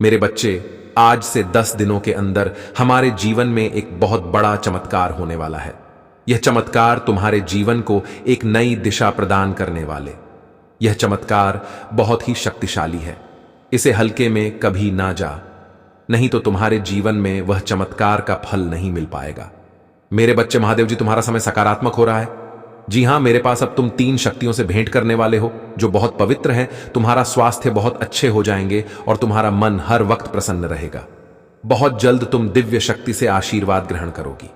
मेरे बच्चे, आज से 10 दिनों के अंदर हमारे जीवन में एक बहुत बड़ा चमत्कार होने वाला है। यह चमत्कार तुम्हारे जीवन को एक नई दिशा प्रदान करने वाले। यह चमत्कार बहुत ही शक्तिशाली है। इसे हल्के में कभी ना जा, नहीं तो तुम्हारे जीवन में वह चमत्कार का फल नहीं मिल पाएगा। मेरे बच्चे, महादेव जी तुम्हारा समय सकारात्मक हो रहा है। जी हां, मेरे पास अब तुम 3 शक्तियों से भेंट करने वाले हो जो बहुत पवित्र हैं। तुम्हारा स्वास्थ्य बहुत अच्छे हो जाएंगे और तुम्हारा मन हर वक्त प्रसन्न रहेगा। बहुत जल्द तुम दिव्य शक्ति से आशीर्वाद ग्रहण करोगी।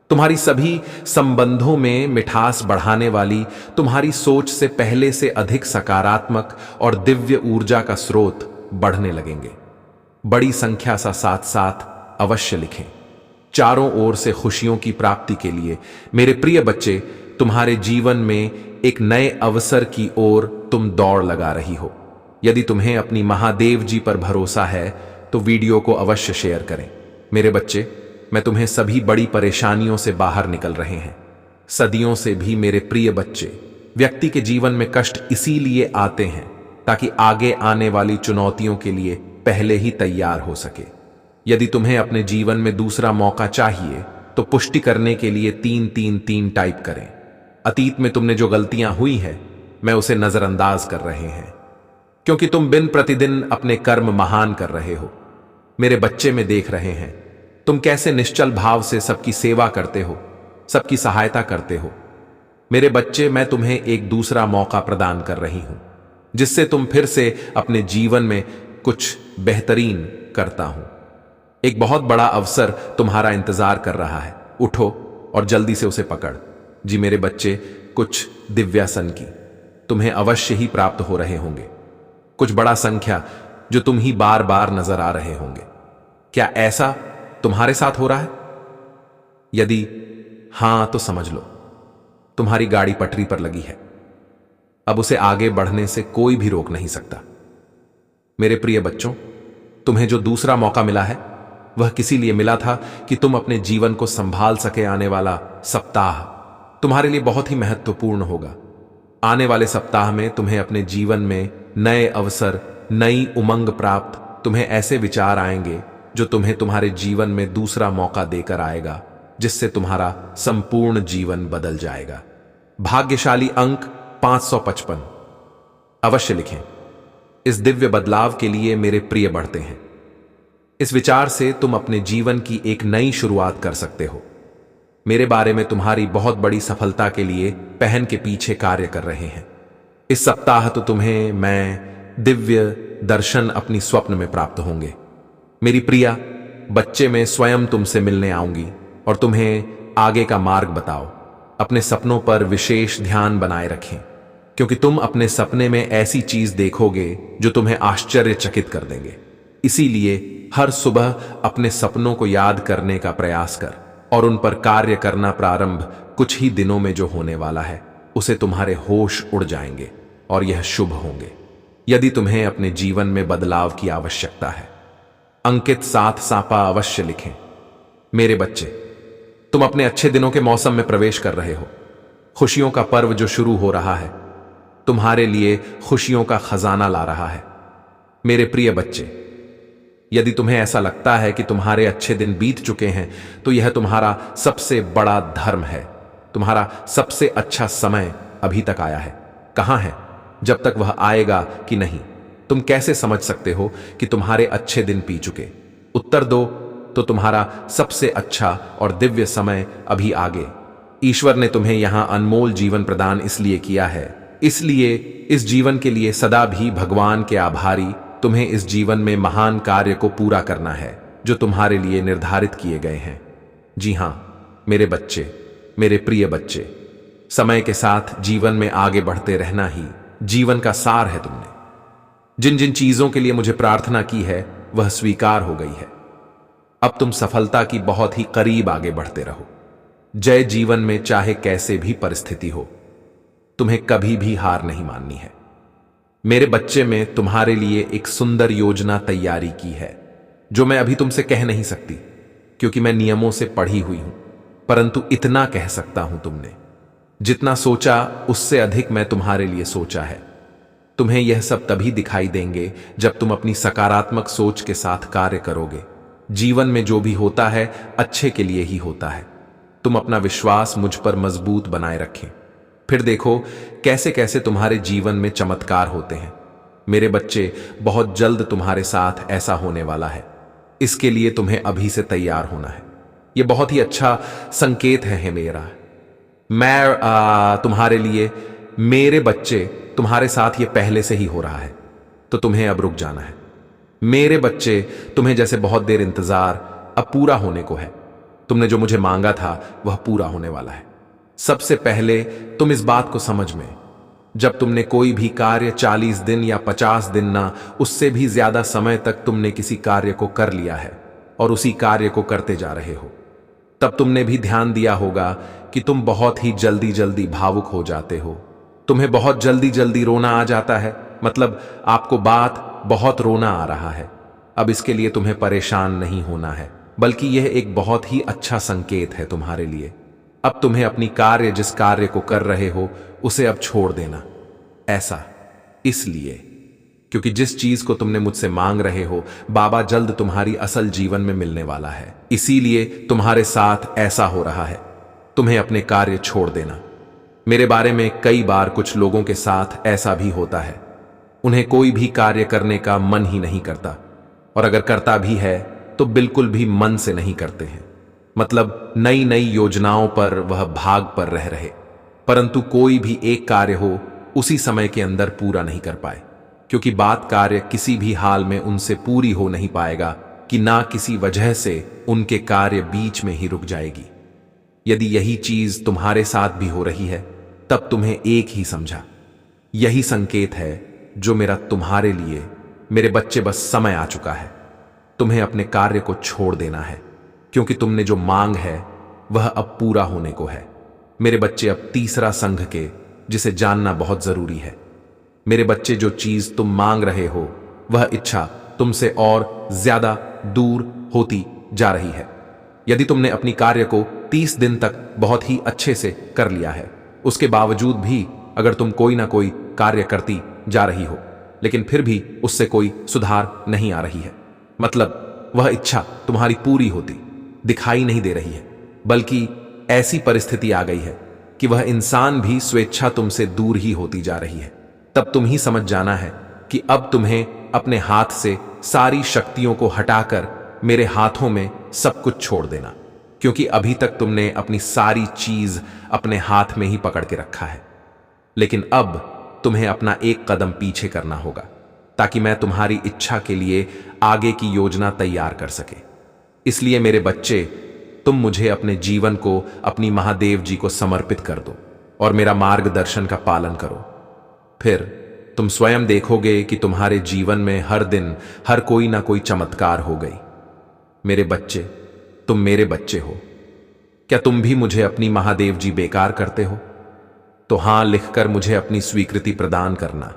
तुम्हारी सभी संबंधों में मिठास बढ़ाने वाली, तुम्हारी सोच से पहले से अधिक सकारात्मक और दिव्य ऊर्जा का स्रोत बढ़ने लगेंगे। बड़ी संख्या सा साथ साथ अवश्य लिखें। चारों ओर से खुशियों की प्राप्ति के लिए मेरे प्रिय बच्चे, तुम्हारे जीवन में एक नए अवसर की ओर तुम दौड़ लगा रही हो। यदि तुम्हें अपनी महादेव जी पर भरोसा है तो वीडियो को अवश्य शेयर करें। मेरे बच्चे, मैं तुम्हें सभी बड़ी परेशानियों से बाहर निकल रहे हैं। सदियों से भी मेरे प्रिय बच्चे, व्यक्ति के जीवन में कष्ट इसीलिए आते हैं ताकि आगे आने वाली चुनौतियों के लिए पहले ही तैयार हो सके। यदि तुम्हें अपने जीवन में दूसरा मौका चाहिए तो पुष्टि करने के लिए 333 टाइप करें। अतीत में तुमने जो गलतियां हुई है, मैं उसे नजरअंदाज कर रहे हैं, क्योंकि तुम दिन प्रतिदिन अपने कर्म महान कर रहे हो। मेरे बच्चे में देख रहे हैं तुम कैसे निश्चल भाव से सबकी सेवा करते हो, सबकी सहायता करते हो। मेरे बच्चे, मैं तुम्हें एक दूसरा मौका प्रदान कर रही हूं, जिससे तुम फिर से अपने जीवन में कुछ बेहतरीन करता हूं। एक बहुत बड़ा अवसर तुम्हारा इंतजार कर रहा है। उठो और जल्दी से उसे पकड़। जी मेरे बच्चे, कुछ दिव्यासन की तुम्हें अवश्य ही प्राप्त हो रहे होंगे। कुछ बड़ा संख्या जो तुम ही बार बार नजर आ रहे होंगे। क्या ऐसा तुम्हारे साथ हो रहा है? यदि हां तो समझ लो तुम्हारी गाड़ी पटरी पर लगी है। अब उसे आगे बढ़ने से कोई भी रोक नहीं सकता। मेरे प्रिय बच्चों, तुम्हें जो दूसरा मौका मिला है वह किसी लिए मिला था कि तुम अपने जीवन को संभाल सके। आने वाला सप्ताह तुम्हारे लिए बहुत ही महत्वपूर्ण होगा। आने वाले सप्ताह में तुम्हें अपने जीवन में नए अवसर, नई उमंग प्राप्त, तुम्हें ऐसे विचार आएंगे जो तुम्हें तुम्हारे जीवन में दूसरा मौका देकर आएगा, जिससे तुम्हारा संपूर्ण जीवन बदल जाएगा। भाग्यशाली अंक 555 अवश्य लिखें। इस दिव्य बदलाव के लिए मेरे प्रिय बढ़ते हैं। इस विचार से तुम अपने जीवन की एक नई शुरुआत कर सकते हो। मेरे बारे में तुम्हारी बहुत बड़ी सफलता के लिए पहन के पीछे कार्य कर रहे हैं। इस सप्ताह तो तुम्हें मैं दिव्य दर्शन अपनी स्वप्न में प्राप्त होंगे। मेरी प्रिया बच्चे, मैं स्वयं तुमसे मिलने आऊंगी और तुम्हें आगे का मार्ग बताओ। अपने सपनों पर विशेष ध्यान बनाए रखें, क्योंकि तुम अपने सपने में ऐसी चीज देखोगे जो तुम्हें आश्चर्यचकित कर देंगे। इसीलिए हर सुबह अपने सपनों को याद करने का प्रयास कर और उन पर कार्य करना प्रारंभ। कुछ ही दिनों में जो होने वाला है उसे तुम्हारे होश उड़ जाएंगे और यह शुभ होंगे। यदि तुम्हें अपने जीवन में बदलाव की आवश्यकता है, अंकित 7 सांपा अवश्य लिखें। मेरे बच्चे, तुम अपने अच्छे दिनों के मौसम में प्रवेश कर रहे हो। खुशियों का पर्व जो शुरू हो रहा है तुम्हारे लिए खुशियों का खजाना ला रहा है। मेरे प्रिय बच्चे, यदि तुम्हें ऐसा लगता है कि तुम्हारे अच्छे दिन बीत चुके हैं तो यह तुम्हारा सबसे बड़ा धर्म है। तुम्हारा सबसे अच्छा समय अभी तक आया है। कहां है? जब तक वह आएगा कि नहीं, तुम कैसे समझ सकते हो कि तुम्हारे अच्छे दिन पी चुके? उत्तर दो तो तुम्हारा सबसे अच्छा और दिव्य समय अभी आगे। ईश्वर ने तुम्हें यहां अनमोल जीवन प्रदान इसलिए किया है, इसलिए इस जीवन के लिए सदा भी भगवान के आभारी। तुम्हें इस जीवन में महान कार्य को पूरा करना है जो तुम्हारे लिए निर्धारित किए गए हैं। जी हां मेरे बच्चे, मेरे प्रिय बच्चे, समय के साथ जीवन में आगे बढ़ते रहना ही जीवन का सार है। तुमने जिन जिन चीजों के लिए मुझे प्रार्थना की है वह स्वीकार हो गई है। अब तुम सफलता की बहुत ही करीब आगे बढ़ते रहो। जय जीवन में चाहे कैसे भी परिस्थिति हो, तुम्हें कभी भी हार नहीं माननी है। मेरे बच्चे, में तुम्हारे लिए एक सुंदर योजना तैयारी की है जो मैं अभी तुमसे कह नहीं सकती, क्योंकि मैं नियमों से पढ़ी हुई हूं। परंतु इतना कह सकता हूं, तुमने जितना सोचा उससे अधिक मैं तुम्हारे लिए सोचा है। तुम्हें यह सब तभी दिखाई देंगे जब तुम अपनी सकारात्मक सोच के साथ कार्य करोगे। जीवन में जो भी होता है अच्छे के लिए ही होता है। तुम अपना विश्वास मुझ पर मजबूत बनाए रखें, फिर देखो कैसे कैसे तुम्हारे जीवन में चमत्कार होते हैं। मेरे बच्चे, बहुत जल्द तुम्हारे साथ ऐसा होने वाला है। इसके लिए तुम्हें अभी से तैयार होना है। यह बहुत ही अच्छा संकेत है मेरा। मैं तुम्हारे लिए, मेरे बच्चे, तुम्हारे साथ ये पहले से ही हो रहा है, तो तुम्हें अब रुक जाना है। मेरे बच्चे, तुम्हें जैसे बहुत देर इंतजार अब पूरा होने को है। तुमने जो मुझे मांगा था वह पूरा होने वाला है। सबसे पहले तुम इस बात को समझ में, जब तुमने कोई भी कार्य 40 दिन या 50 दिन ना उससे भी ज्यादा समय तक तुमने किसी कार्य को कर लिया है और उसी कार्य को करते जा रहे हो, तब तुमने भी ध्यान दिया होगा कि तुम बहुत ही जल्दी जल्दी भावुक हो जाते हो। तुम्हें बहुत जल्दी जल्दी रोना आ जाता है, मतलब आपको बात बहुत रोना आ रहा है। अब इसके लिए तुम्हें परेशान नहीं होना है, बल्कि यह एक बहुत ही अच्छा संकेत है तुम्हारे लिए। अब तुम्हें अपनी कार्य, जिस कार्य को कर रहे हो उसे अब छोड़ देना। ऐसा इसलिए क्योंकि जिस चीज को तुमने मुझसे मांग रहे हो बाबा जल्द तुम्हारी असल जीवन में मिलने वाला है। इसीलिए तुम्हारे साथ ऐसा हो रहा है। तुम्हें अपने कार्य छोड़ देना। मेरे बारे में कई बार कुछ लोगों के साथ ऐसा भी होता है, उन्हें कोई भी कार्य करने का मन ही नहीं करता, और अगर करता भी है तो बिल्कुल भी मन से नहीं करते हैं। मतलब नई नई योजनाओं पर वह भाग पर रह रहे, परंतु कोई भी एक कार्य हो उसी समय के अंदर पूरा नहीं कर पाए, क्योंकि बात कार्य किसी भी हाल में उनसे पूरी हो नहीं पाएगा कि ना किसी वजह से उनके कार्य बीच में ही रुक जाएगी। यदि यही चीज तुम्हारे साथ भी हो रही है तब तुम्हें एक ही समझा, यही संकेत है जो मेरा तुम्हारे लिए। मेरे बच्चे, बस समय आ चुका है। तुम्हें अपने कार्य को छोड़ देना है, क्योंकि तुमने जो मांग है वह अब पूरा होने को है। मेरे बच्चे, अब तीसरा संघ के, जिसे जानना बहुत जरूरी है। मेरे बच्चे, जो चीज तुम मांग रहे हो वह इच्छा तुमसे और ज्यादा दूर होती जा रही है। यदि तुमने अपनी कार्य को 30 दिन तक बहुत ही अच्छे से कर लिया है, उसके बावजूद भी अगर तुम कोई ना कोई कार्य करती जा रही हो लेकिन फिर भी उससे कोई सुधार नहीं आ रही है, मतलब वह इच्छा तुम्हारी पूरी होती दिखाई नहीं दे रही है, बल्कि ऐसी परिस्थिति आ गई है कि वह इंसान भी स्वेच्छा तुमसे दूर ही होती जा रही है, तब तुम ही समझ जाना है कि अब तुम्हें अपने हाथ से सारी शक्तियों को हटाकर मेरे हाथों में सब कुछ छोड़ देना, क्योंकि अभी तक तुमने अपनी सारी चीज अपने हाथ में ही पकड़ के रखा है। लेकिन अब तुम्हें अपना एक कदम पीछे करना होगा, ताकि मैं तुम्हारी इच्छा के लिए आगे की योजना तैयार कर सके। इसलिए मेरे बच्चे, तुम मुझे अपने जीवन को अपनी महादेव जी को समर्पित कर दो और मेरा मार्गदर्शन का पालन करो। फिर तुम स्वयं देखोगे कि तुम्हारे जीवन में हर दिन हर कोई ना कोई चमत्कार हो गई। मेरे बच्चे, तुम मेरे बच्चे हो। क्या तुम भी मुझे अपनी महादेव जी बेकार करते हो? तो हां लिखकर मुझे अपनी स्वीकृति प्रदान करना।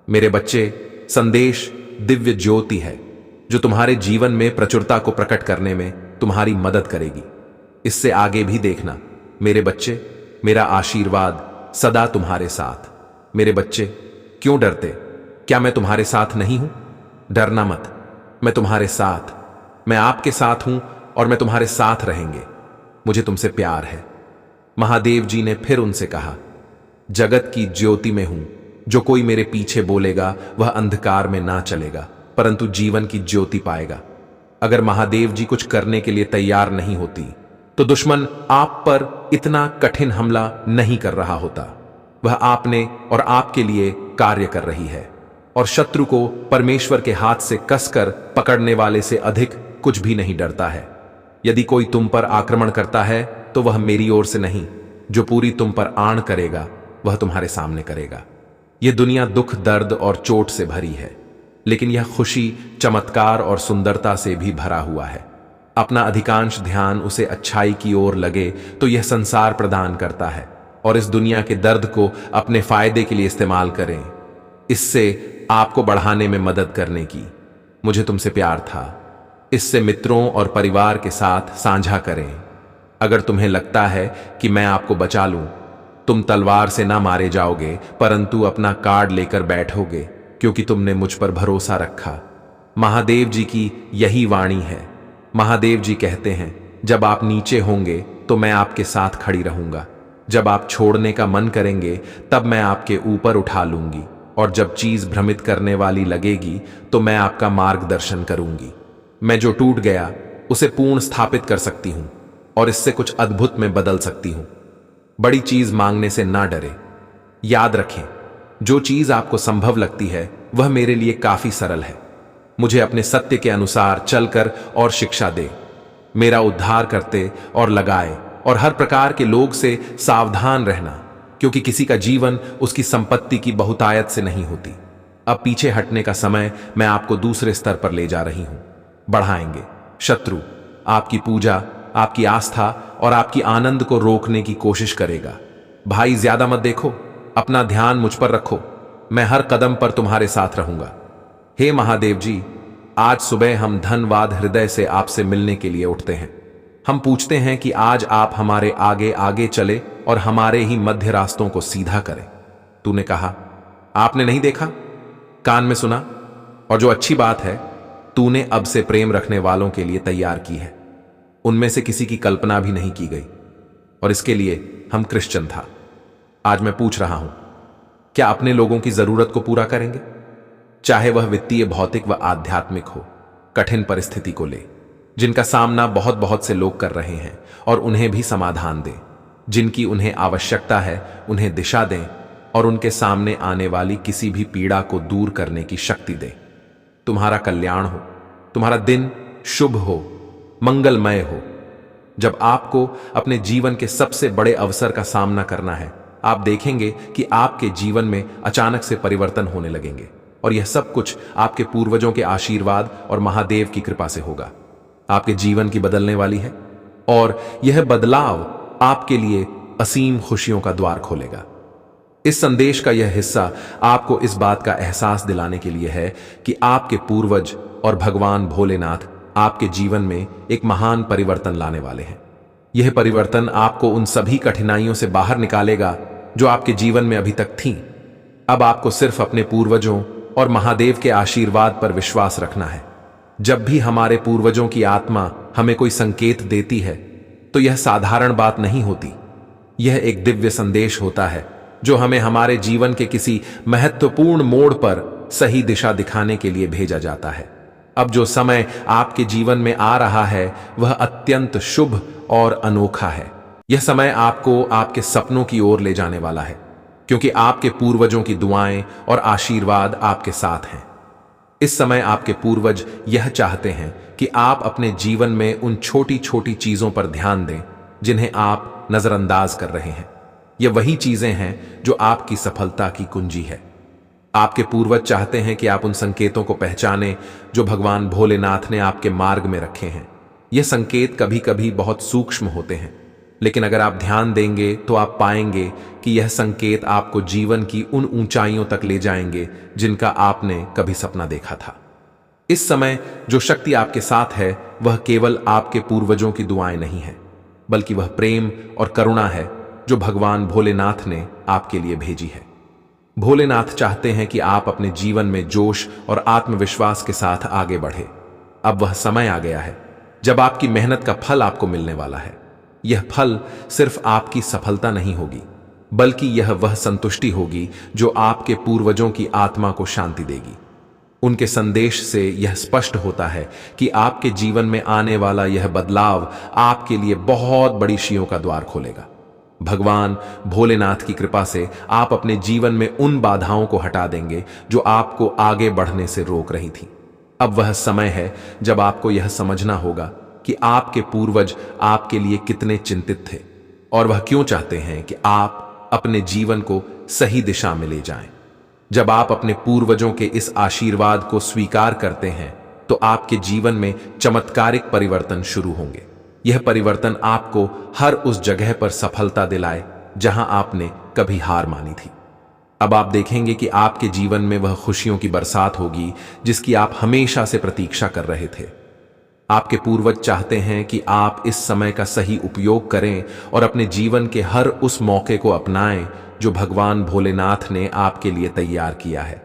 मेरे बच्चे, संदेश दिव्य ज्योति है जो तुम्हारे जीवन में प्रचुरता को प्रकट करने में तुम्हारी मदद करेगी। इससे आगे भी देखना मेरे बच्चे, मेरा आशीर्वाद सदा तुम्हारे साथ। मेरे बच्चे, क्यों डरते? क्या मैं तुम्हारे साथ नहीं हूं? डरना मत, मैं तुम्हारे साथ, मैं आपके साथ हूं और मैं तुम्हारे साथ रहेंगे। मुझे तुमसे प्यार है। महादेव जी ने फिर उनसे कहा, जगत की ज्योति में हूं, जो कोई मेरे पीछे बोलेगा वह अंधकार में ना चलेगा परंतु जीवन की ज्योति पाएगा। अगर महादेव जी कुछ करने के लिए तैयार नहीं होती तो दुश्मन आप पर इतना कठिन हमला नहीं कर रहा होता। वह आपने और आपके लिए कार्य कर रही है, और शत्रु को परमेश्वर के हाथ से कसकर पकड़ने वाले से अधिक कुछ भी नहीं डरता है। यदि कोई तुम पर आक्रमण करता है तो वह मेरी ओर से नहीं, जो पूरी तुम पर आण करेगा वह तुम्हारे सामने करेगा। यह दुनिया दुख, दर्द और चोट से भरी है, लेकिन यह खुशी, चमत्कार और सुंदरता से भी भरा हुआ है। अपना अधिकांश ध्यान उसे अच्छाई की ओर लगे तो यह संसार प्रदान करता है, और इस दुनिया के दर्द को अपने फायदे के लिए इस्तेमाल करें, इससे आपको बढ़ाने में मदद करने की। मुझे तुमसे प्यार था, इससे मित्रों और परिवार के साथ साझा करें। अगर तुम्हें लगता है कि मैं आपको बचा लूं तुम तलवार से ना मारे जाओगे, परंतु अपना कार्ड लेकर बैठोगे, क्योंकि तुमने मुझ पर भरोसा रखा। महादेव जी की यही वाणी है। महादेव जी कहते हैं, जब आप नीचे होंगे तो मैं आपके साथ खड़ी रहूंगा, जब आप छोड़ने का मन करेंगे तब मैं आपके ऊपर उठा लूंगी, और जब चीज भ्रमित करने वाली लगेगी तो मैं आपका मार्गदर्शन करूंगी। मैं जो टूट गया उसे पूर्ण स्थापित कर सकती हूं और इससे कुछ अद्भुत में बदल सकती हूं। बड़ी चीज मांगने से ना डरे। याद रखें, जो चीज आपको संभव लगती है वह मेरे लिए काफी सरल है। मुझे अपने सत्य के अनुसार चलकर और शिक्षा दे, मेरा उद्धार करते और लगाए, और हर प्रकार के लोग से सावधान रहना, क्योंकि किसी का जीवन उसकी संपत्ति की बहुतायत से नहीं होती। अब पीछे हटने का समय, मैं आपको दूसरे स्तर पर ले जा रही हूं। बढ़ाएंगे। शत्रु आपकी पूजा, आपकी आस्था और आपकी आनंद को रोकने की कोशिश करेगा। भाई, ज्यादा मत देखो, अपना ध्यान मुझ पर रखो। मैं हर कदम पर तुम्हारे साथ रहूंगा। हे महादेव जी, आज सुबह हम धन्यवाद हृदय से आपसे मिलने के लिए उठते हैं। हम पूछते हैं कि आज आप हमारे आगे आगे चले और हमारे ही मध्य रास्तों को सीधा करें। तूने कहा, आपने नहीं देखा, कान में सुना, और जो अच्छी बात है तूने अब से प्रेम रखने वालों के लिए तैयार की है। उनमें से किसी की कल्पना भी नहीं की गई, और इसके लिए हम क्रिश्चियन था। आज मैं पूछ रहा हूं, क्या अपने लोगों की जरूरत को पूरा करेंगे, चाहे वह वित्तीय, भौतिक व आध्यात्मिक हो। कठिन परिस्थिति को ले, जिनका सामना बहुत बहुत से लोग कर रहे हैं, और उन्हें भी समाधान दें। जिनकी उन्हें आवश्यकता है उन्हें दिशा दें, और उनके सामने आने वाली किसी भी पीड़ा को दूर करने की शक्ति दें। तुम्हारा कल्याण हो, तुम्हारा दिन शुभ हो, मंगलमय हो। जब आपको अपने जीवन के सबसे बड़े अवसर का सामना करना है, आप देखेंगे कि आपके जीवन में अचानक से परिवर्तन होने लगेंगे, और यह सब कुछ आपके पूर्वजों के आशीर्वाद और महादेव की कृपा से होगा। आपके जीवन की बदलने वाली है, और यह बदलाव आपके लिए असीम खुशियों का द्वार खोलेगा। इस संदेश का यह हिस्सा आपको इस बात का एहसास दिलाने के लिए है कि आपके पूर्वज और भगवान भोलेनाथ आपके जीवन में एक महान परिवर्तन लाने वाले हैं। यह परिवर्तन आपको उन सभी कठिनाइयों से बाहर निकालेगा जो आपके जीवन में अभी तक थीं। अब आपको सिर्फ अपने पूर्वजों और महादेव के आशीर्वाद पर विश्वास रखना है। जब भी हमारे पूर्वजों की आत्मा हमें कोई संकेत देती है, तो यह साधारण बात नहीं होती। यह एक दिव्य संदेश होता है जो हमें हमारे जीवन के किसी महत्वपूर्ण मोड़ पर सही दिशा दिखाने के लिए भेजा जाता है। अब जो समय आपके जीवन में आ रहा है वह अत्यंत शुभ और अनोखा है। यह समय आपको आपके सपनों की ओर ले जाने वाला है, क्योंकि आपके पूर्वजों की दुआएं और आशीर्वाद आपके साथ हैं। इस समय आपके पूर्वज यह चाहते हैं कि आप अपने जीवन में उन छोटी छोटी चीजों पर ध्यान दें जिन्हें आप नजरअंदाज कर रहे हैं। यह वही चीजें हैं जो आपकी सफलता की कुंजी है। आपके पूर्वज चाहते हैं कि आप उन संकेतों को पहचानें जो भगवान भोलेनाथ ने आपके मार्ग में रखे हैं। यह संकेत कभी कभी बहुत सूक्ष्म होते हैं, लेकिन अगर आप ध्यान देंगे तो आप पाएंगे कि यह संकेत आपको जीवन की उन ऊंचाइयों तक ले जाएंगे जिनका आपने कभी सपना देखा था। इस समय जो शक्ति आपके साथ है वह केवल आपके पूर्वजों की दुआएं नहीं है, बल्कि वह प्रेम और करुणा है जो भगवान भोलेनाथ ने आपके लिए भेजी है। भोलेनाथ चाहते हैं कि आप अपने जीवन में जोश और आत्मविश्वास के साथ आगे बढ़े। अब वह समय आ गया है जब आपकी मेहनत का फल आपको मिलने वाला है। यह फल सिर्फ आपकी सफलता नहीं होगी, बल्कि यह वह संतुष्टि होगी जो आपके पूर्वजों की आत्मा को शांति देगी। उनके संदेश से यह स्पष्ट होता है कि आपके जीवन में आने वाला यह बदलाव आपके लिए बहुत बड़ी खुशियों का द्वार खोलेगा। भगवान भोलेनाथ की कृपा से आप अपने जीवन में उन बाधाओं को हटा देंगे जो आपको आगे बढ़ने से रोक रही थी। अब वह समय है जब आपको यह समझना होगा कि आपके पूर्वज आपके लिए कितने चिंतित थे और वह क्यों चाहते हैं कि आप अपने जीवन को सही दिशा में ले जाएं। जब आप अपने पूर्वजों के इस आशीर्वाद को स्वीकार करते हैं तो आपके जीवन में चमत्कारिक परिवर्तन शुरू होंगे। यह परिवर्तन आपको हर उस जगह पर सफलता दिलाए जहां आपने कभी हार मानी थी। अब आप देखेंगे कि आपके जीवन में वह खुशियों की बरसात होगी जिसकी आप हमेशा से प्रतीक्षा कर रहे थे। आपके पूर्वज चाहते हैं कि आप इस समय का सही उपयोग करें और अपने जीवन के हर उस मौके को अपनाएं जो भगवान भोलेनाथ ने आपके लिए तैयार किया है।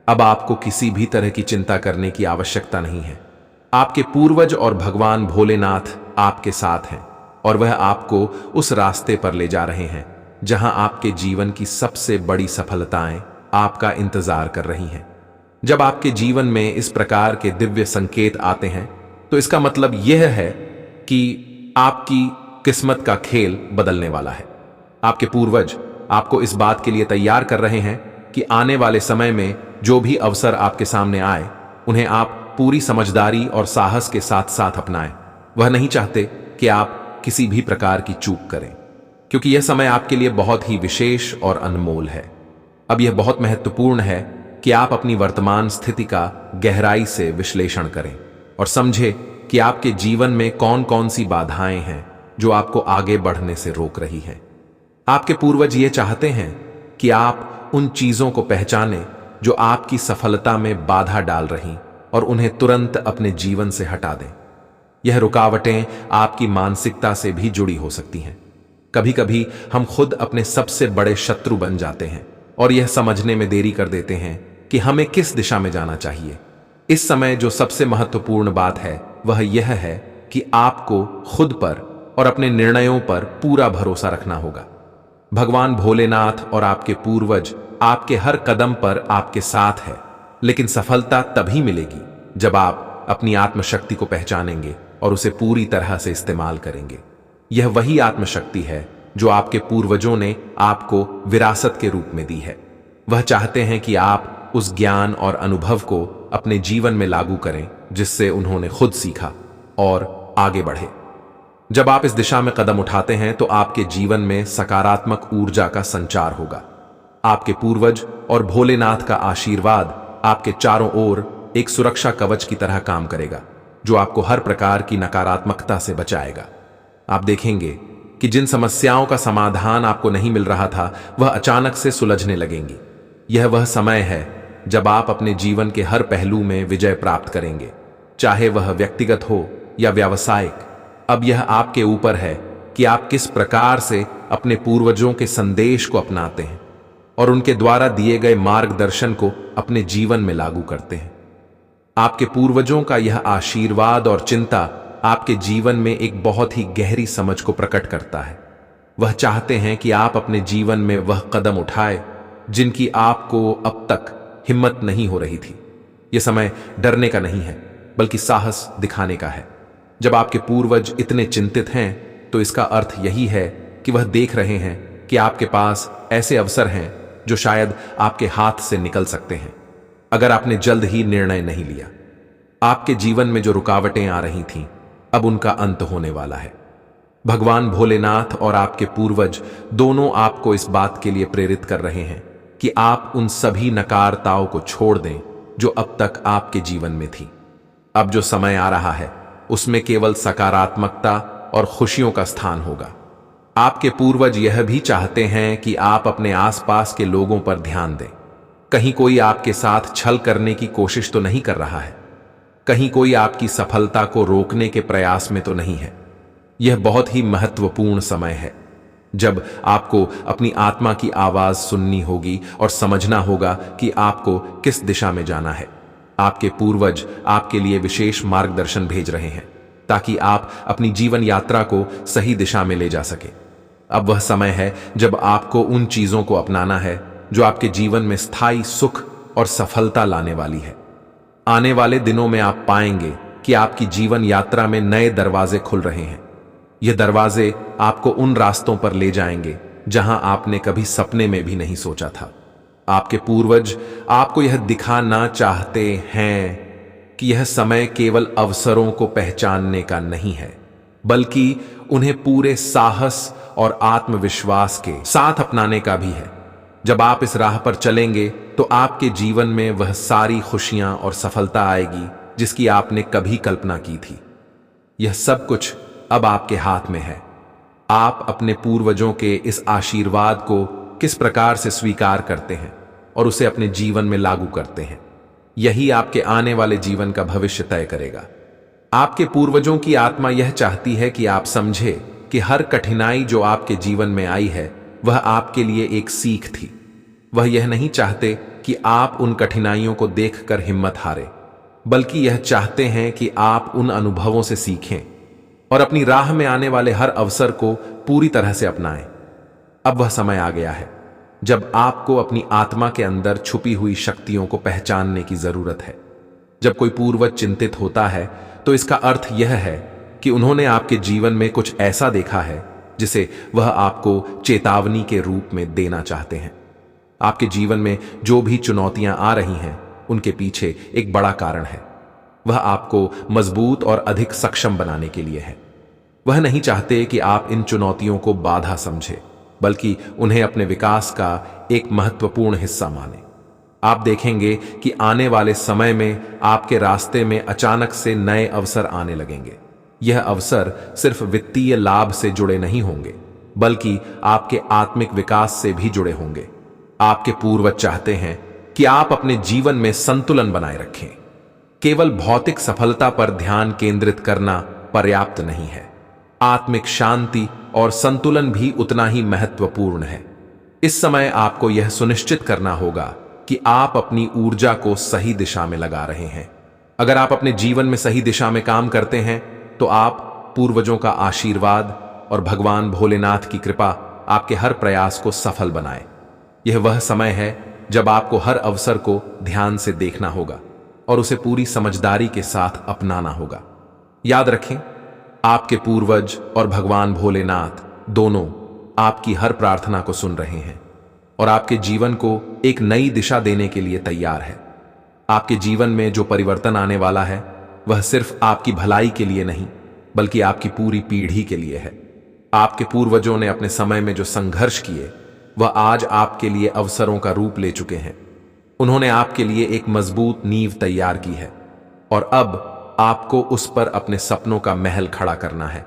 अब आपको किसी भी तरह की चिंता करने की आवश्यकता नहीं है। आपके पूर्वज और भगवान भोलेनाथ आपके साथ हैं और वह आपको उस रास्ते पर ले जा रहे हैं जहां आपके जीवन की सबसे बड़ी सफलताएं आपका इंतजार कर रही हैं। जब आपके जीवन में इस प्रकार के दिव्य संकेत आते हैं तो इसका मतलब यह है कि आपकी किस्मत का खेल बदलने वाला है। आपके पूर्वज आपको इस बात के लिए तैयार कर रहे हैं कि आने वाले समय में जो भी अवसर आपके सामने आए उन्हें आप पूरी समझदारी और साहस के साथ साथ अपनाएं। वह नहीं चाहते कि आप किसी भी प्रकार की चूक करें, क्योंकि यह समय आपके लिए बहुत ही विशेष और अनमोल है। अब यह बहुत महत्वपूर्ण है कि आप अपनी वर्तमान स्थिति का गहराई से विश्लेषण करें और समझें कि आपके जीवन में कौन कौन सी बाधाएं हैं जो आपको आगे बढ़ने से रोक रही हैं। आपके पूर्वज ये चाहते हैं कि आप उन चीजों को पहचानें जो आपकी सफलता में बाधा डाल रही और उन्हें तुरंत अपने जीवन से हटा दें। यह रुकावटें आपकी मानसिकता से भी जुड़ी हो सकती हैं। कभी कभी हम खुद अपने सबसे बड़े शत्रु बन जाते हैं और यह समझने में देरी कर देते हैं कि हमें किस दिशा में जाना चाहिए। इस समय जो सबसे महत्वपूर्ण बात है वह यह है कि आपको खुद पर और अपने निर्णयों पर पूरा भरोसा रखना होगा। भगवान भोलेनाथ और आपके पूर्वज आपके हर कदम पर आपके साथ है, लेकिन सफलता तभी मिलेगी जब आप अपनी आत्मशक्ति को पहचानेंगे और उसे पूरी तरह से इस्तेमाल करेंगे। यह वही आत्मशक्ति है जो आपके पूर्वजों ने आपको विरासत के रूप में दी है। वह चाहते हैं कि आप उस ज्ञान और अनुभव को अपने जीवन में लागू करें जिससे उन्होंने खुद सीखा और आगे बढ़े। जब आप इस दिशा में कदम उठाते हैं तो आपके जीवन में सकारात्मक ऊर्जा का संचार होगा। आपके पूर्वज और भोलेनाथ का आशीर्वाद आपके चारों ओर एक सुरक्षा कवच की तरह काम करेगा जो आपको हर प्रकार की नकारात्मकता से बचाएगा। आप देखेंगे कि जिन समस्याओं का समाधान आपको नहीं मिल रहा था वह अचानक से सुलझने लगेंगी। यह वह समय है जब आप अपने जीवन के हर पहलू में विजय प्राप्त करेंगे, चाहे वह व्यक्तिगत हो या व्यावसायिक। अब यह आपके ऊपर है कि आप किस प्रकार से अपने पूर्वजों के संदेश को अपनाते हैं और उनके द्वारा दिए गए मार्गदर्शन को अपने जीवन में लागू करते हैं। आपके पूर्वजों का यह आशीर्वाद और चिंता आपके जीवन में एक बहुत ही गहरी समझ को प्रकट करता है। वह चाहते हैं कि आप अपने जीवन में वह कदम उठाए जिनकी आपको अब तक हिम्मत नहीं हो रही थी। यह समय डरने का नहीं है बल्कि साहस दिखाने का है। जब आपके पूर्वज इतने चिंतित हैं तो इसका अर्थ यही है कि वह देख रहे हैं कि आपके पास ऐसे अवसर हैं जो शायद आपके हाथ से निकल सकते हैं अगर आपने जल्द ही निर्णय नहीं लिया। आपके जीवन में जो रुकावटें आ रही थीं अब उनका अंत होने वाला है। भगवान भोलेनाथ और आपके पूर्वज दोनों आपको इस बात के लिए प्रेरित कर रहे हैं कि आप उन सभी नकारताओं को छोड़ दें जो अब तक आपके जीवन में थी। अब जो समय आ रहा है उसमें केवल सकारात्मकता और खुशियों का स्थान होगा। आपके पूर्वज यह भी चाहते हैं कि आप अपने आसपास के लोगों पर ध्यान दें। कहीं कोई आपके साथ छल करने की कोशिश तो नहीं कर रहा है, कहीं कोई आपकी सफलता को रोकने के प्रयास में तो नहीं है। यह बहुत ही महत्वपूर्ण समय है जब आपको अपनी आत्मा की आवाज सुननी होगी और समझना होगा कि आपको किस दिशा में जाना है। आपके पूर्वज आपके लिए विशेष मार्गदर्शन भेज रहे हैं ताकि आप अपनी जीवन यात्रा को सही दिशा में ले जा सके। अब वह समय है जब आपको उन चीजों को अपनाना है जो आपके जीवन में स्थायी सुख और सफलता लाने वाली है। आने वाले दिनों में आप पाएंगे कि आपकी जीवन यात्रा में नए दरवाजे खुल रहे हैं। ये दरवाजे आपको उन रास्तों पर ले जाएंगे जहां आपने कभी सपने में भी नहीं सोचा था। आपके पूर्वज आपको यह दिखाना चाहते हैं कि यह समय केवल अवसरों को पहचानने का नहीं है, बल्कि उन्हें पूरे साहस और आत्मविश्वास के साथ अपनाने का भी है। जब आप इस राह पर चलेंगे तो आपके जीवन में वह सारी खुशियां और सफलता आएगी जिसकी आपने कभी कल्पना की थी। यह सब कुछ अब आपके हाथ में है। आप अपने पूर्वजों के इस आशीर्वाद को किस प्रकार से स्वीकार करते हैं और उसे अपने जीवन में लागू करते हैं, यही आपके आने वाले जीवन का भविष्य तय करेगा। आपके पूर्वजों की आत्मा यह चाहती है कि आप समझे कि हर कठिनाई जो आपके जीवन में आई है वह आपके लिए एक सीख थी। वह यह नहीं चाहते कि आप उन कठिनाइयों को देखकर हिम्मत हारे, बल्कि यह चाहते हैं कि आप उन अनुभवों से सीखें और अपनी राह में आने वाले हर अवसर को पूरी तरह से अपनाएं। अब वह समय आ गया है जब आपको अपनी आत्मा के अंदर छुपी हुई शक्तियों को पहचानने की जरूरत है। जब कोई पूर्वज चिंतित होता है तो इसका अर्थ यह है कि उन्होंने आपके जीवन में कुछ ऐसा देखा है जिसे वह आपको चेतावनी के रूप में देना चाहते हैं। आपके जीवन में जो भी चुनौतियां आ रही हैं उनके पीछे एक बड़ा कारण है। वह आपको मजबूत और अधिक सक्षम बनाने के लिए है। वह नहीं चाहते कि आप इन चुनौतियों को बाधा समझें, बल्कि उन्हें अपने विकास का एक महत्वपूर्ण हिस्सा माने। आप देखेंगे कि आने वाले समय में आपके रास्ते में अचानक से नए अवसर आने लगेंगे। यह अवसर सिर्फ वित्तीय लाभ से जुड़े नहीं होंगे, बल्कि आपके आत्मिक विकास से भी जुड़े होंगे। आपके पूर्वज चाहते हैं कि आप अपने जीवन में संतुलन बनाए रखें। केवल भौतिक सफलता पर ध्यान केंद्रित करना पर्याप्त नहीं है। आत्मिक शांति और संतुलन भी उतना ही महत्वपूर्ण है। इस समय आपको यह सुनिश्चित करना होगा कि आप अपनी ऊर्जा को सही दिशा में लगा रहे हैं। अगर आप अपने जीवन में सही दिशा में काम करते हैं तो आप पूर्वजों का आशीर्वाद और भगवान भोलेनाथ की कृपा आपके हर प्रयास को सफल बनाए। यह वह समय है जब आपको हर अवसर को ध्यान से देखना होगा और उसे पूरी समझदारी के साथ अपनाना होगा। याद रखें, आपके पूर्वज और भगवान भोलेनाथ दोनों आपकी हर प्रार्थना को सुन रहे हैं और आपके जीवन को एक नई दिशा देने के लिए तैयार है। आपके जीवन में जो परिवर्तन आने वाला है वह सिर्फ आपकी भलाई के लिए नहीं, बल्कि आपकी पूरी पीढ़ी के लिए है। आपके पूर्वजों ने अपने समय में जो संघर्ष किए वह आज आपके लिए अवसरों का रूप ले चुके हैं। उन्होंने आपके लिए एक मजबूत नींव तैयार की है और अब आपको उस पर अपने सपनों का महल खड़ा करना है।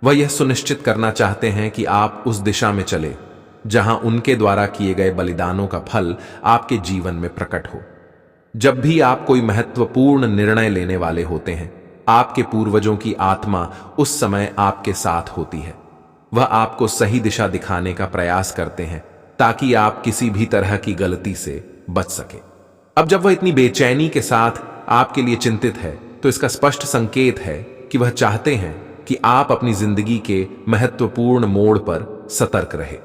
वह यह सुनिश्चित करना चाहते हैं कि आप उस दिशा में चले जहां उनके द्वारा किए गए बलिदानों का फल आपके जीवन में प्रकट हो। जब भी आप कोई महत्वपूर्ण निर्णय लेने वाले होते हैं, आपके पूर्वजों की आत्मा उस समय आपके साथ होती है। वह आपको सही दिशा दिखाने का प्रयास करते हैं ताकि आप किसी भी तरह की गलती से बच सके। अब जब वह इतनी बेचैनी के साथ आपके लिए चिंतित है तो इसका स्पष्ट संकेत है कि वह चाहते हैं कि आप अपनी जिंदगी के महत्वपूर्ण मोड़ पर सतर्क रहे।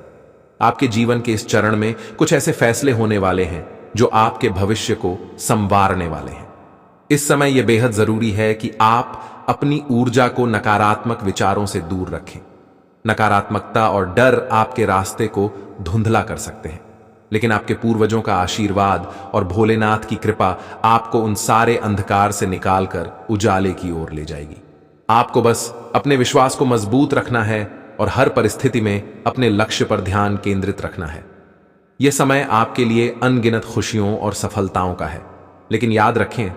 आपके जीवन के इस चरण में कुछ ऐसे फैसले होने वाले हैं जो आपके भविष्य को संवारने वाले हैं। इस समय यह बेहद जरूरी है कि आप अपनी ऊर्जा को नकारात्मक विचारों से दूर रखें। नकारात्मकता और डर आपके रास्ते को धुंधला कर सकते हैं, लेकिन आपके पूर्वजों का आशीर्वाद और भोलेनाथ की कृपा आपको उन सारे अंधकार से निकालकर उजाले की ओर ले जाएगी। आपको बस अपने विश्वास को मजबूत रखना है और हर परिस्थिति में अपने लक्ष्य पर ध्यान केंद्रित रखना है। यह समय आपके लिए अनगिनत खुशियों और सफलताओं का है, लेकिन याद रखें,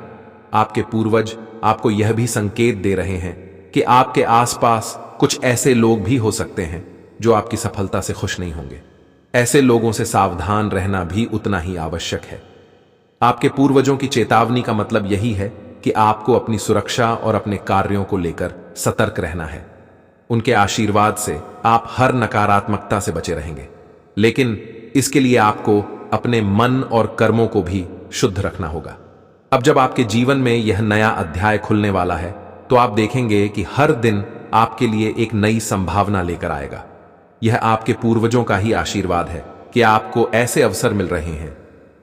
आपके पूर्वज आपको यह भी संकेत दे रहे हैं कि आपके आसपास कुछ ऐसे लोग भी हो सकते हैं जो आपकी सफलता से खुश नहीं होंगे। ऐसे लोगों से सावधान रहना भी उतना ही आवश्यक है। आपके पूर्वजों की चेतावनी का मतलब यही है कि आपको अपनी सुरक्षा और अपने कार्यों को लेकर सतर्क रहना है। उनके आशीर्वाद से आप हर नकारात्मकता से बचे रहेंगे, लेकिन इसके लिए आपको अपने मन और कर्मों को भी शुद्ध रखना होगा। अब जब आपके जीवन में यह नया अध्याय खुलने वाला है तो आप देखेंगे कि हर दिन आपके लिए एक नई संभावना लेकर आएगा। यह आपके पूर्वजों का ही आशीर्वाद है कि आपको ऐसे अवसर मिल रहे हैं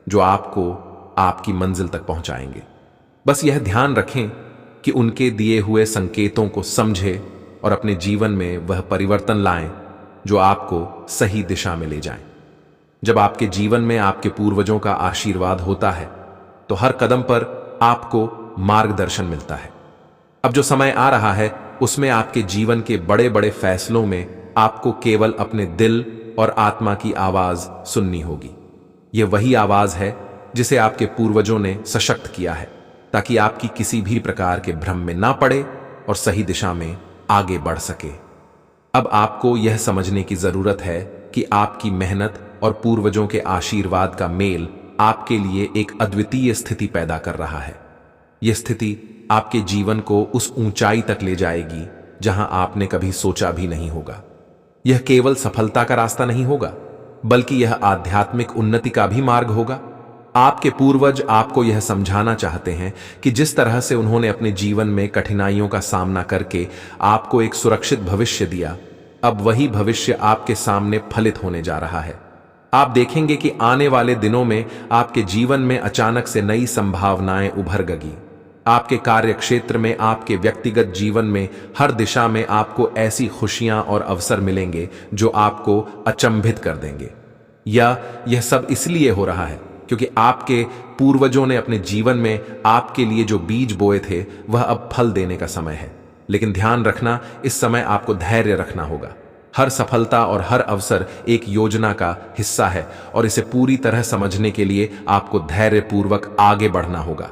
जो आपको आपकी मंजिल तक पहुंचाएंगे। बस यह ध्यान रखें कि उनके दिए हुए संकेतों को समझें और अपने जीवन में वह परिवर्तन लाएं जो आपको सही दिशा में ले जाएं। जब आपके जीवन में आपके पूर्वजों का आशीर्वाद होता है तो हर कदम पर आपको मार्गदर्शन मिलता है। अब जो समय आ रहा है उसमें आपके जीवन के बड़े बड़े फैसलों में आपको केवल अपने दिल और आत्मा की आवाज सुननी होगी। यह वही आवाज है जिसे आपके पूर्वजों ने सशक्त किया है ताकि आपकी किसी भी प्रकार के भ्रम में ना पड़े और सही दिशा में आगे बढ़ सके। अब आपको यह समझने की जरूरत है कि आपकी मेहनत और पूर्वजों के आशीर्वाद का मेल आपके लिए एक अद्वितीय स्थिति पैदा कर रहा है। यह स्थिति आपके जीवन को उस ऊंचाई तक ले जाएगी जहां आपने कभी सोचा भी नहीं होगा। यह केवल सफलता का रास्ता नहीं होगा, बल्कि यह आध्यात्मिक उन्नति का भी मार्ग होगा। आपके पूर्वज आपको यह समझाना चाहते हैं कि जिस तरह से उन्होंने अपने जीवन में कठिनाइयों का सामना करके आपको एक सुरक्षित भविष्य दिया, अब वही भविष्य आपके सामने फलित होने जा रहा है। आप देखेंगे कि आने वाले दिनों में आपके जीवन में अचानक से नई संभावनाएं उभरगी। आपके कार्य क्षेत्र में, आपके व्यक्तिगत जीवन में, हर दिशा में आपको ऐसी खुशियां और अवसर मिलेंगे जो आपको अचंभित कर देंगे। यह सब इसलिए हो रहा है क्योंकि आपके पूर्वजों ने अपने जीवन में आपके लिए जो बीज बोए थे वह अब फल देने का समय है। लेकिन ध्यान रखना, इस समय आपको धैर्य रखना होगा। हर सफलता और हर अवसर एक योजना का हिस्सा है और इसे पूरी तरह समझने के लिए आपको धैर्यपूर्वक आगे बढ़ना होगा।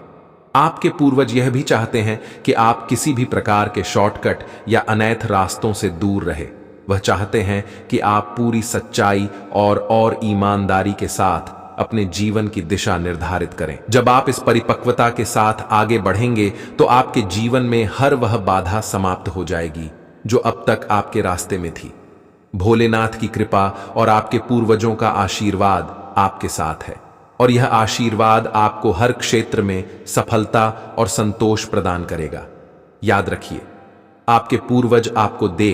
आपके पूर्वज यह भी चाहते हैं कि आप किसी भी प्रकार के शॉर्टकट या अनैथ रास्तों से दूर रहे। वह चाहते हैं कि आप पूरी सच्चाई और ईमानदारी के साथ अपने जीवन की दिशा निर्धारित करें। जब आप इस परिपक्वता के साथ आगे बढ़ेंगे तो आपके जीवन में हर वह बाधा समाप्त हो जाएगी जो अब तक आपके रास्ते में थी। भोलेनाथ की कृपा और आपके पूर्वजों का आशीर्वाद आपके साथ है और यह आशीर्वाद आपको हर क्षेत्र में सफलता और संतोष प्रदान करेगा। याद रखिए, आपके पूर्वज आपको देख